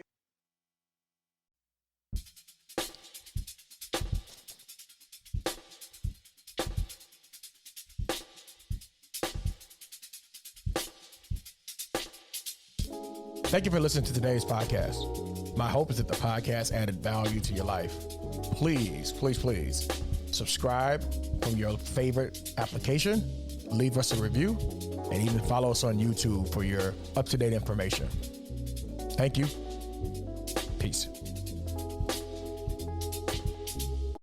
Thank you for listening to today's podcast. My hope is that the podcast added value to your life. Please, please, please subscribe from your favorite application, leave us a review, and even follow us on YouTube for your up-to-date information. Thank you. Peace.